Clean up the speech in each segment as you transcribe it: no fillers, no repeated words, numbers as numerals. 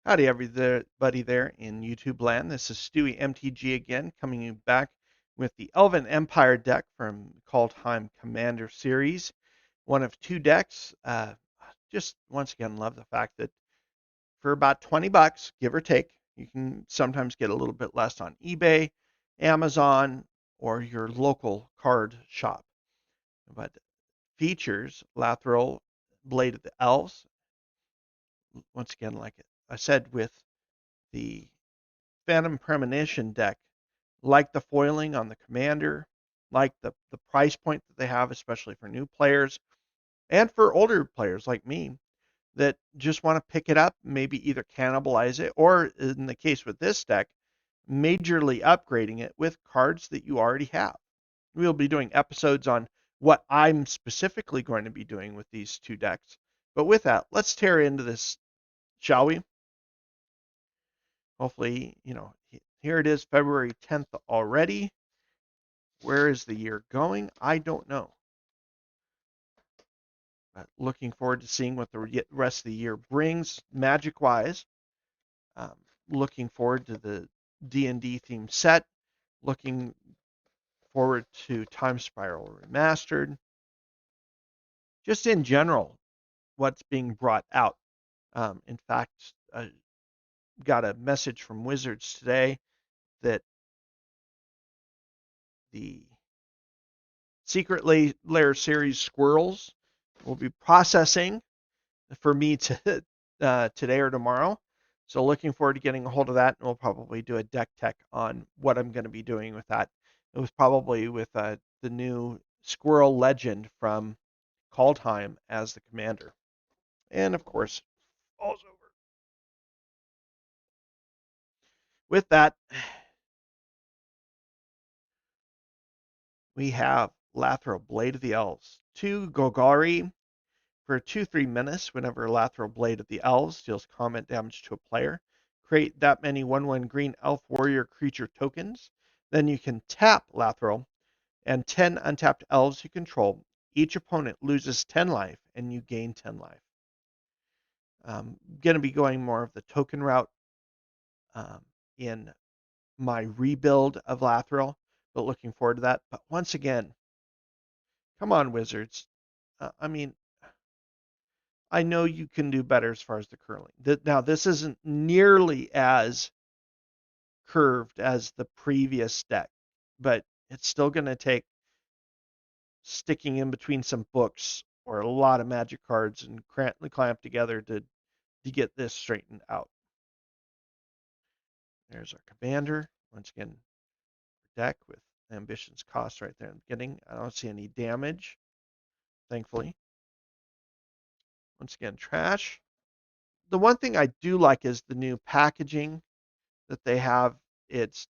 Howdy, everybody there in YouTube land. This is Stewie MTG again, coming you back with the Elven Empire deck from Kaldheim Commander series. One of two decks. Just once again, love the fact that for about 20 bucks, give or take, you can sometimes get a little bit less on eBay, Amazon, or your local card shop. But features Lathril, Blade of the Elves. Once again, like I said, with the Phantom Premonition deck, like the foiling on the Commander, like the price point that they have, especially for new players and for older players like me that just want to pick it up, maybe either cannibalize it or, in the case with this deck, majorly upgrading it with cards that you already have. We'll be doing episodes on what I'm specifically going to be doing with these two decks. But with that, let's tear into this, shall we? Hopefully, here it is, February 10th already. Where is the year going? I don't know. But looking forward to seeing what the rest of the year brings, magic-wise. Um, Looking forward to the D&D themed set. Looking forward to Time Spiral Remastered. Just in general, what's being brought out. In fact, I got a message from Wizards today that the Secret Lair series squirrels will be processing for me to today or tomorrow. So looking forward to getting a hold of that, and we'll probably do a deck tech on what I'm going to be doing with that. It was probably with the new Squirrel Legend from Kaldheim as the commander. And of course, all's over. With that, we have Lathril, Blade of the Elves, 2 Golgari for 2/3 menace. Whenever Lathril, Blade of the Elves deals combat damage to a player, create that many 1/1 green elf warrior creature tokens. Then you can tap Lathril and 10 untapped elves you control. Each opponent loses 10 life and you gain 10 life. Going to be going more of the token route in my rebuild of Lathril, but looking forward to that. But once again, come on, Wizards. I mean, I know you can do better as far as the curling. Now, this isn't nearly as curved as the previous deck, but it's still going to take sticking in between some books or a lot of magic cards and clamp together to get this straightened out. There's our commander. Once again, deck with ambitions cost right there in the beginning. I don't see any damage, thankfully. Once again, trash. The one thing I do like is the new packaging that they have. It's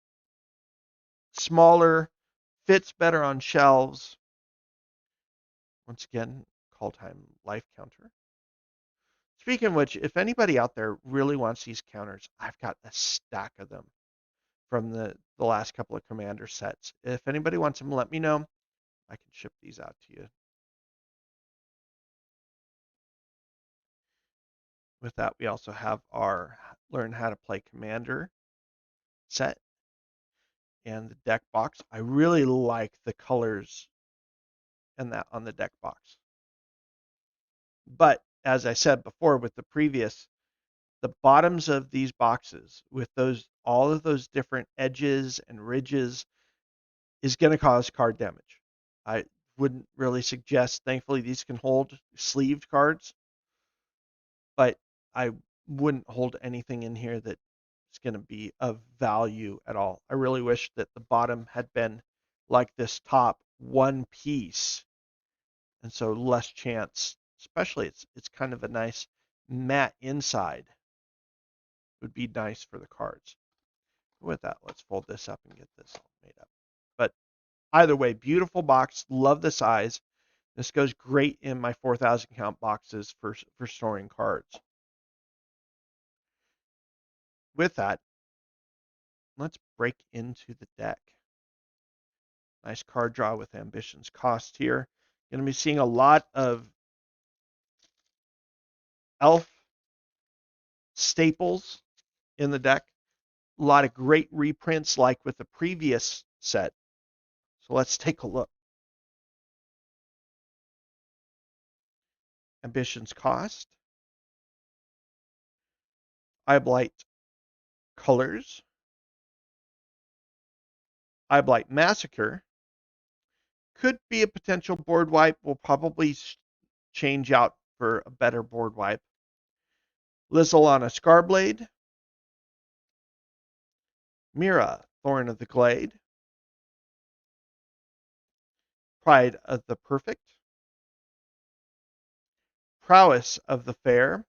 smaller, fits better on shelves. Once again, Kaldheim life counter. Speaking of which, if anybody out there really wants these counters, I've got a stack of them from the last couple of commander sets. If anybody wants them, let me know. I can ship these out to you. With that, we also have our Learn How to Play Commander set and the deck box. I really like the colors and that on the deck box. But as I said before with the previous, the bottoms of these boxes with all of those different edges and ridges is going to cause card damage. I wouldn't really suggest, thankfully these can hold sleeved cards, but I wouldn't hold anything in here that is going to be of value at all. I really wish that the bottom had been like this top one piece, and so less chance, especially it's kind of a nice matte inside, would be nice for the cards. With that, let's fold this up and get this all made up. But either way, beautiful box, love the size. This goes great in my 4,000 count boxes for storing cards. With that, let's break into the deck. Nice card draw with ambitions cost here. Going to be seeing a lot of elf staples in the deck. A lot of great reprints like with the previous set. So let's take a look. Ambition's Cost, Eyeblight Colors, Eyeblight Massacre. Could be a potential board wipe. We'll probably change out for a better board wipe. Lizalana Scarblade, Mira Thorn of the Glade, Pride of the Perfect, Prowess of the Fair,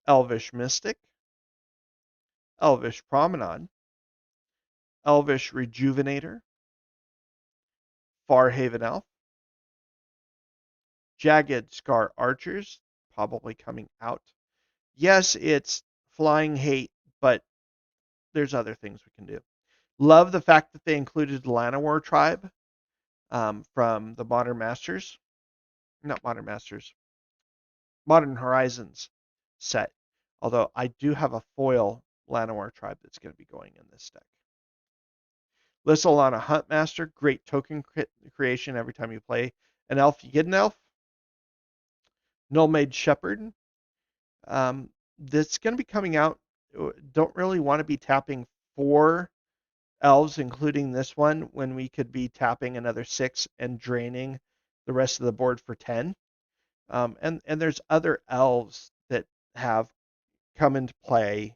Elvish Mystic, Elvish Promenade, Elvish Rejuvenator, Farhaven Elf, Jagged Scar Archers, probably coming out. Yes, it's flying hate, but there's other things we can do. Love the fact that they included Llanowar Tribe from the Modern Masters. Not Modern Masters. Modern Horizons set. Although I do have a foil Llanowar Tribe that's going to be going in this deck. Lyssalana Huntmaster, great token creation every time you play an elf. You get an elf. Nullmaid Shepherd. That's going to be coming out. Don't really want to be tapping 4 elves, including this one, when we could be tapping another 6 and draining the rest of the board for 10. And there's other elves that have come into play.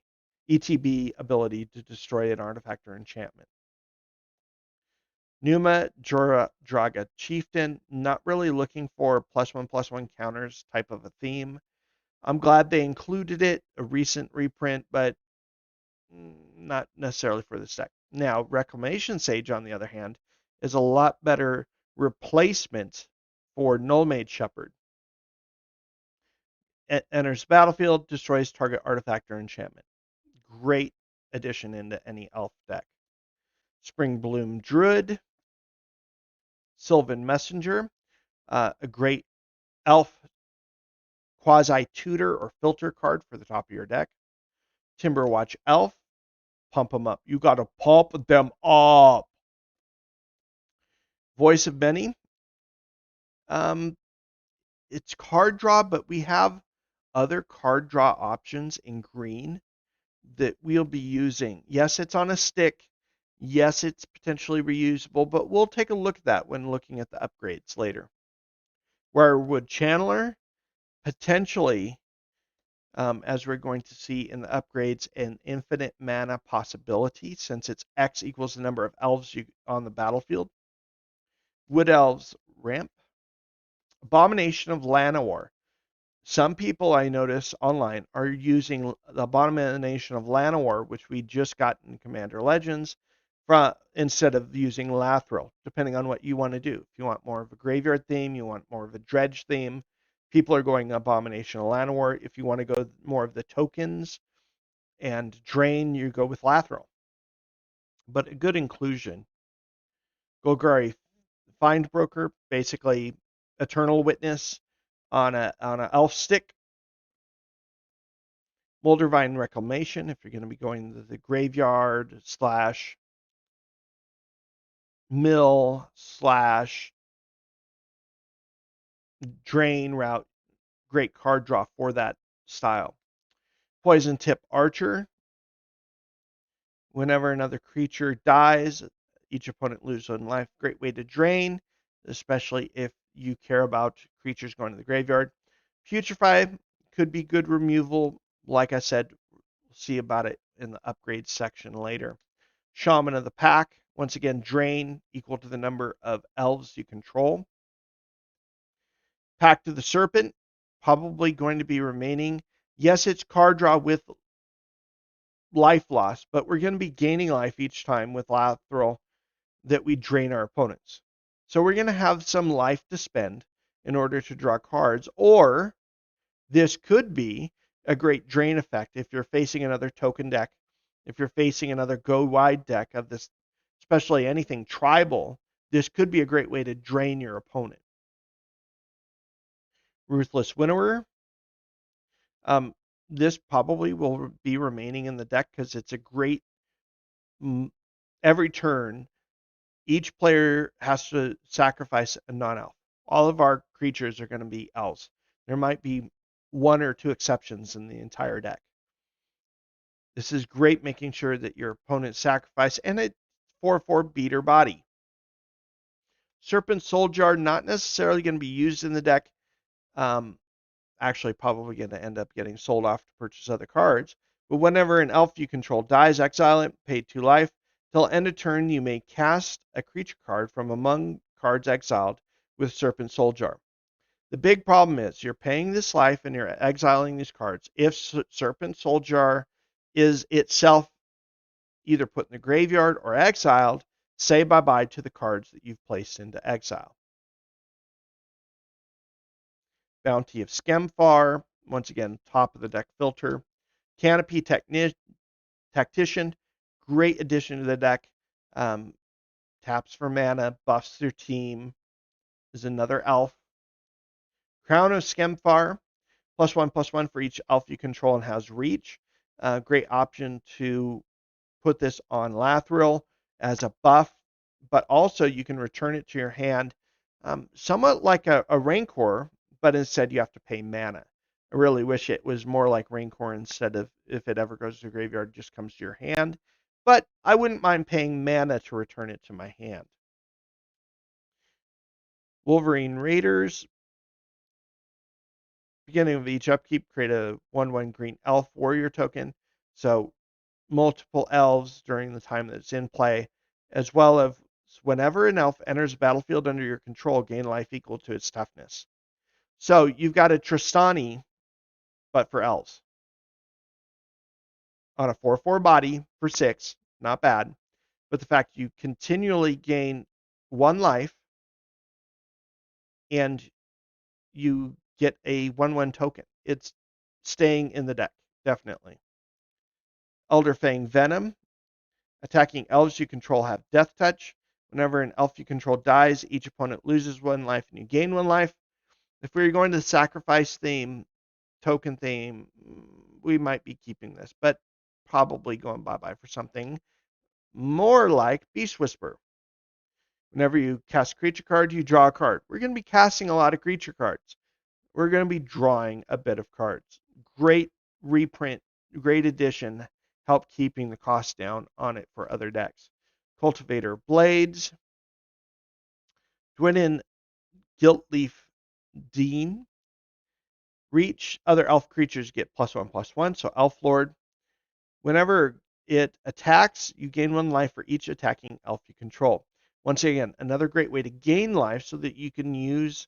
ETB ability to destroy an artifact or enchantment. Numa Draga Chieftain, not really looking for +1/+1 counters type of a theme. I'm glad they included it, a recent reprint, but not necessarily for this deck. Now, Reclamation Sage, on the other hand, is a lot better replacement for Nullmaid Shepherd. Enters battlefield, destroys target artifact or enchantment. Great addition into any elf deck. Spring Bloom Druid, Sylvan Messenger, a great elf quasi-tutor or filter card for the top of your deck. Timberwatch Elf, pump them up. You got to pump them up. Voice of Many, it's card draw, but we have other card draw options in green that we'll be using. Yes, it's on a stick. Yes, it's potentially reusable, but we'll take a look at that when looking at the upgrades later. Wirewood Channeler, potentially, as we're going to see in the upgrades, an infinite mana possibility since it's X equals the number of elves on the battlefield. Wood Elves Ramp, Abomination of Llanowar. Some people I notice online are using the Abomination of Llanowar, which we just got in Commander Legends, instead of using Lathril, depending on what you want to do. If you want more of a graveyard theme, you want more of a dredge theme, people are going Abomination of Llanowar. If you want to go more of the tokens and drain, you go with Lathril. But a good inclusion. Golgari Findbroker, basically Eternal Witness on a elf stick. Moldervine Reclamation, if you're going to be going to the graveyard / mill / drain route, great card draw for that style. Poison Tip Archer, whenever another creature dies, each opponent loses 1 life. Great way to drain, especially if you care about creatures going to the graveyard. Putrefy could be good removal. Like I said, we'll see about it in the upgrades section later. Shaman of the Pack, once again, drain equal to the number of elves you control. Pact of the Serpent, probably going to be remaining. Yes, it's card draw with life loss, but we're going to be gaining life each time with Lathril that we drain our opponents. So we're going to have some life to spend in order to draw cards, or this could be a great drain effect if you're facing another token deck, if you're facing another go wide deck of this, especially anything tribal. This could be a great way to drain your opponent. Ruthless Winnower. This probably will be remaining in the deck because it's a great every turn. Each player has to sacrifice a non-elf. All of our creatures are going to be elves. There might be one or two exceptions in the entire deck. This is great making sure that your opponent sacrifice and a 4/4 beater body. Serpent Soul Jar, not necessarily going to be used in the deck. Um, Actually, probably going to end up getting sold off to purchase other cards. But whenever an elf you control dies, exile it, pay 2 life. Till end of turn, you may cast a creature card from among cards exiled with Serpent Soul Jar. The big problem is you're paying this life and you're exiling these cards. If Serpent Soul Jar is itself either put in the graveyard or exiled, say bye-bye to the cards that you've placed into exile. Bounty of Skemfar, once again, top of the deck filter. Canopy Tactician, great addition to the deck. Um, Taps for mana, buffs their team, is another elf. Crown of Skemfar, +1/+1 for each elf you control and has reach. Great option to put this on Lathril as a buff, but also you can return it to your hand, somewhat like a Rancor, but instead you have to pay mana. I really wish it was more like Rancor instead of if it ever goes to the graveyard, it just comes to your hand. But I wouldn't mind paying mana to return it to my hand. Wolverine Raiders. Beginning of each upkeep, create a 1/1 green elf warrior token. So multiple elves during the time that it's in play, as well as whenever an elf enters a battlefield under your control, gain life equal to its toughness. So you've got a Tristani, but for elves. On a 4/4 body for 6, not bad. But the fact you continually gain 1 life and you get a 1/1 token. It's staying in the deck, definitely. Elderfang Venom. Attacking elves you control have Death Touch. Whenever an elf you control dies, each opponent loses 1 life and you gain 1 life. If we were going to sacrifice theme, token theme, we might be keeping this, but probably going bye-bye for something more like Beast Whisper. Whenever you cast a creature card, you draw a card. We're going to be casting a lot of creature cards. We're going to be drawing a bit of cards. Great reprint, great addition, help keeping the cost down on it for other decks. Cultivator Blades. Dwynnin Giltleaf Dean. Reach. Other elf creatures get +1/+1, so Elf Lord. Whenever it attacks, you gain 1 life for each attacking elf you control. Once again, another great way to gain life so that you can use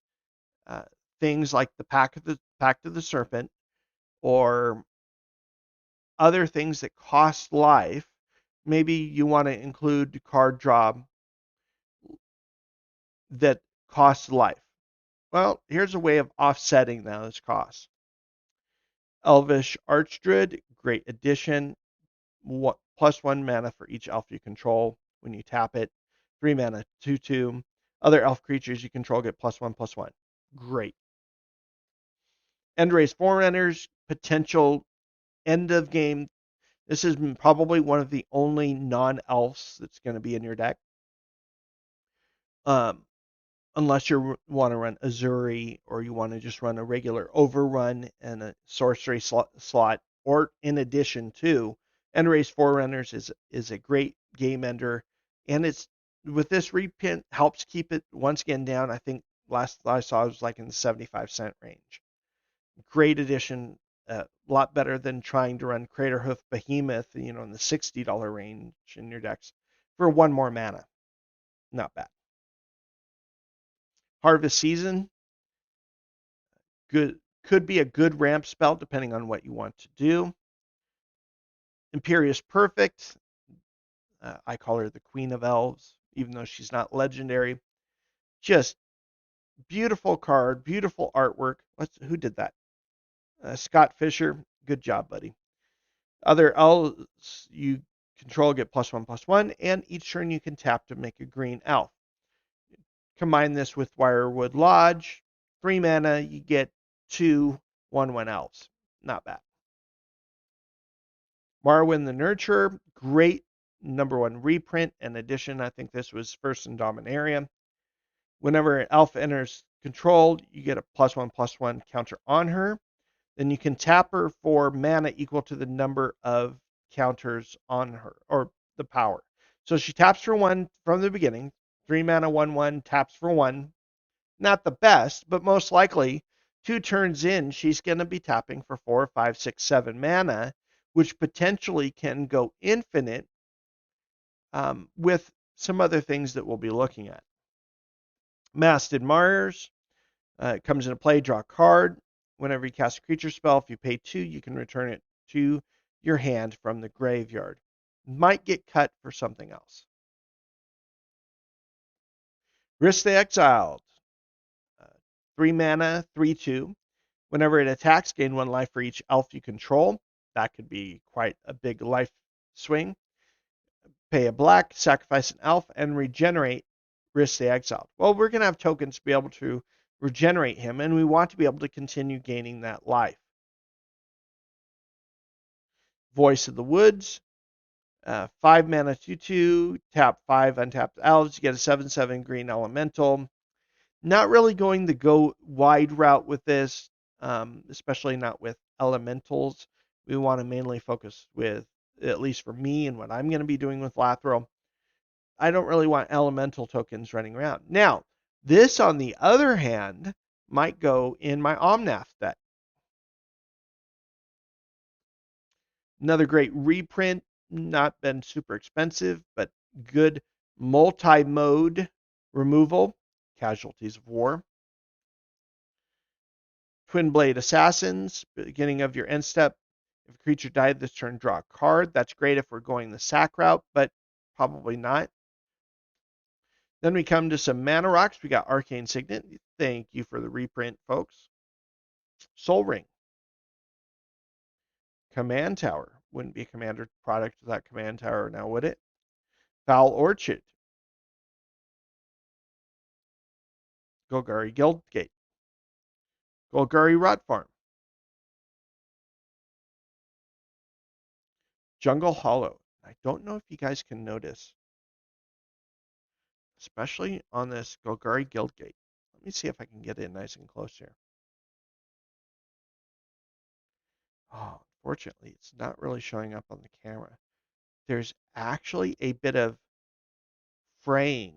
uh, things like the Pact of the Serpent or other things that cost life. Maybe you want to include card draw that costs life. Well, here's a way of offsetting those costs. Elvish Archdruid, great addition. +1 mana for each elf you control when you tap it. 3 mana, 2/2. Other elf creatures you control get +1/+1. Great. Endrace Forerunners, potential end of game. This is probably one of the only non-elves that's going to be in your deck. Um, Unless you want to run Azuri or you want to just run a regular overrun and a sorcery slot, or in addition to Endrace Forerunners is a great game ender, and it's with this reprint helps keep it once again down. I think last I saw it was like in the 75-cent range. Great addition, a lot better than trying to run Craterhoof Behemoth, in the $60 range in your decks for 1 more mana. Not bad. Harvest Season, good, could be a good ramp spell depending on what you want to do. Imperious Perfect, I call her the Queen of Elves, even though she's not legendary. Just beautiful card, beautiful artwork. Who did that? Scott Fisher. Good job, buddy. Other elves you control get +1/+1, and each turn you can tap to make a green elf. Combine this with Wirewood Lodge. 3 mana, you get 2 1/1 elves. Not bad. Marwyn the Nurturer, great #1 reprint and edition. I think this was first in Dominaria. Whenever an elf enters control, you get a +1/+1 counter on her. Then you can tap her for mana equal to the number of counters on her, or the power. So she taps for 1 from the beginning. 3 mana, 1/1, taps for 1. Not the best, but most likely 2 turns in, she's going to be tapping for 4, 5, 6, 7 mana, which potentially can go infinite with some other things that we'll be looking at. Masted Mars comes into play, draw a card. Whenever you cast a creature spell, if you pay 2, you can return it to your hand from the graveyard. Might get cut for something else. Risk the Exiled. 3 mana, 3/2. Whenever it attacks, gain 1 life for each elf you control. That could be quite a big life swing. Pay a black, sacrifice an elf, and regenerate Risk the Exiled. Well, we're going to have tokens to be able to regenerate him, and we want to be able to continue gaining that life. Voice of the Woods. 5 mana, 2/2. Tap 5 untapped elves. You get a 7/7 green elemental. Not really going the go wide route with this, especially not with elementals. We want to mainly focus with, at least for me and what I'm going to be doing with Lathril, I don't really want elemental tokens running around. Now, this, on the other hand, might go in my Omnath deck. Another great reprint, not been super expensive, but good multi-mode removal, Casualties of War. Twin Blade Assassins, beginning of your end step. If a creature died this turn, draw a card. That's great if we're going the sack route, but probably not. Then we come to some mana rocks. We got Arcane Signet. Thank you for the reprint, folks. Soul Ring. Command Tower. Wouldn't be a commander product without Command Tower now, would it? Foul Orchard. Golgari Guildgate. Golgari Rot Farm. Jungle Hollow. I don't know if you guys can notice, especially on this Golgari Guildgate. Let me see if I can get in nice and close here. Oh, unfortunately, it's not really showing up on the camera. There's actually a bit of fraying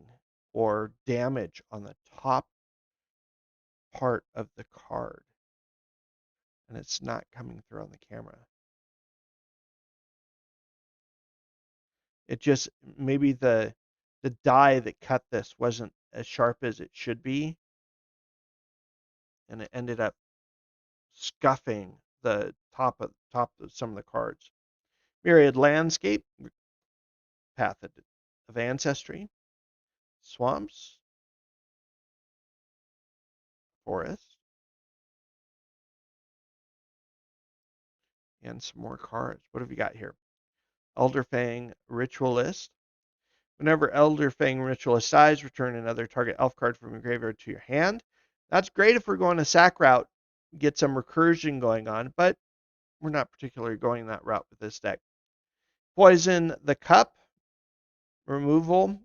or damage on the top part of the card, and it's not coming through on the camera. It just, maybe the die that cut this wasn't as sharp as it should be, and it ended up scuffing the top of some of the cards. Myriad Landscape, Path of Ancestry, Swamps, Forest, and some more cards. What have we got here? Elderfang Ritualist. Whenever Elderfang Ritualist dies, return another target elf card from your graveyard to your hand. That's great if we're going a sack route, get some recursion going on, but we're not particularly going that route with this deck. Poison the Cup. Removal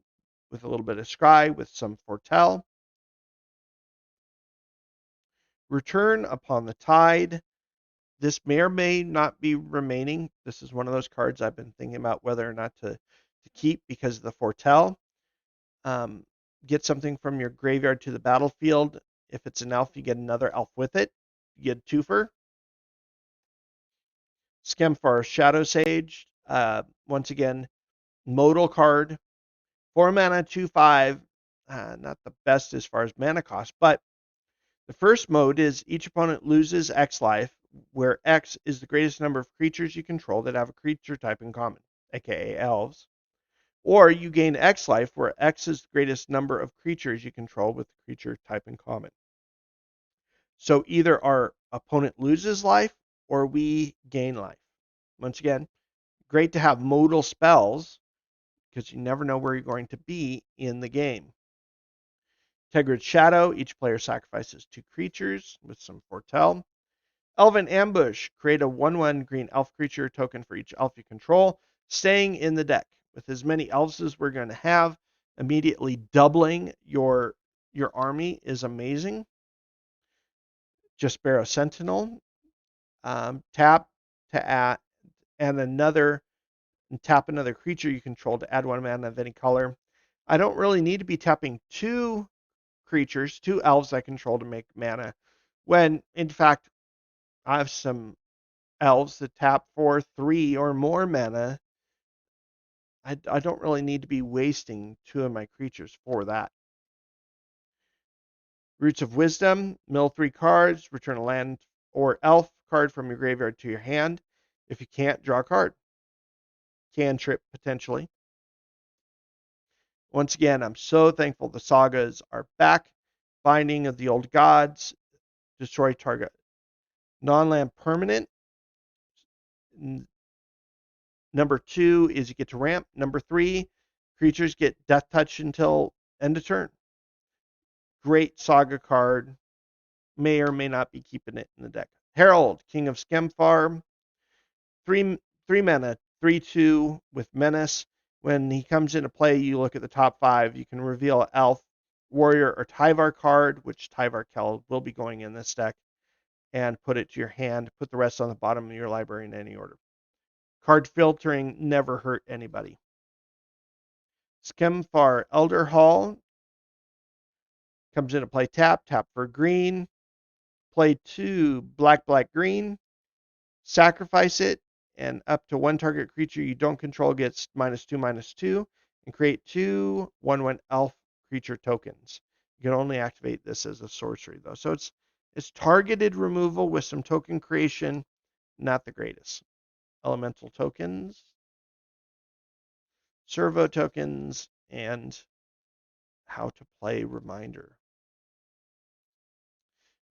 with a little bit of Scry with some Foretell. Return upon the Tide. This may or may not be remaining. This is one of those cards I've been thinking about whether or not to keep because of the Foretell. Get something from your graveyard to the battlefield. If it's an elf, you get another elf with it. You get a twofer. Skemfar Shadow Sage. Once again, modal card. 4 mana, 2/5. Not the best as far as mana cost, but the first mode is each opponent loses X life, where X is the greatest number of creatures you control that have a creature type in common, aka elves. Or you gain X life, where X is the greatest number of creatures you control with the creature type in common. So either our opponent loses life or we gain life. Once again, great to have modal spells because you never know where you're going to be in the game. Tegrid Shadow, each player sacrifices 2 creatures with some Foretell. Elven Ambush. Create a 1/1 green elf creature token for each elf you control, staying in the deck. With as many elves as we're going to have, immediately doubling your army is amazing. Just Sparrow Sentinel. Tap to add and tap another creature you control to add 1 mana of any color. I don't really need to be tapping 2 creatures, 2 elves I control to make mana, when in fact I have some elves that tap for 3 or more mana. I don't really need to be wasting 2 of my creatures for that. Roots of Wisdom. Mill 3 cards. Return a land or elf card from your graveyard to your hand. If you can't, draw a card. Cantrip, potentially. Once again, I'm so thankful the sagas are back. Binding of the Old Gods. Destroy target non-land permanent. Number 2 is you get to ramp. Number 3, creatures get death touch until end of turn. Great saga card. May or may not be keeping it in the deck. Herald, King of Skemfar. 3 mana, 3/2 with menace. When he comes into play, you look at the top 5. You can reveal elf, warrior, or Tyvar card, which Tyvar Kell will be going in this deck, and put it to your hand. Put the rest on the bottom of your library in any order. Card filtering never hurt anybody. Skemfar Elder Hall comes into play. Tap for green. Play 2 black green. Sacrifice it, and up to 1 target creature you don't control gets -2/-2, and create 2 1/1 elf creature tokens. You can only activate this as a sorcery though, so it's targeted removal with some token creation. Not the greatest. Elemental tokens, servo tokens, and how to play reminder.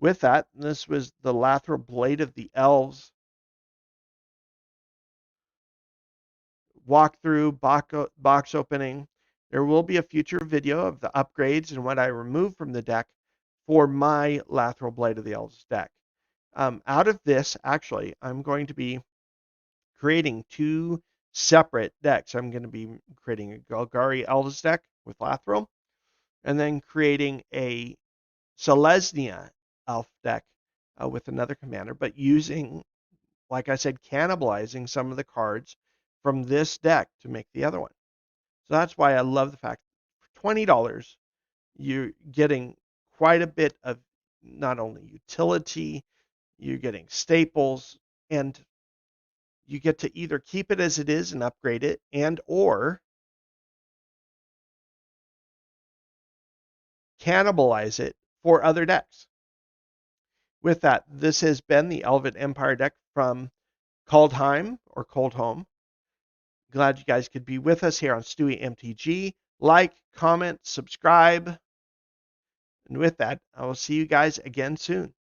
With that, this was the Lathril Blade of the Elves walkthrough, box opening. There will be a future video of the upgrades and what I removed from the deck for my Lathril Blade of the Elves deck. Out of this, actually, I'm going to be creating 2 separate decks. I'm going to be creating a Golgari Elves deck with Lathril, and then creating a Selesnya Elf deck with another commander, but using, like I said, cannibalizing some of the cards from this deck to make the other one. So that's why I love the fact for $20, you're getting quite a bit of not only utility, you're getting staples, and you get to either keep it as it is and upgrade it, and or cannibalize it for other decks. With that, this has been the Elven Empire deck from Kaldheim or Coldhome. Glad you guys could be with us here on Stewie MTG. Like, comment, subscribe. And with that, I will see you guys again soon.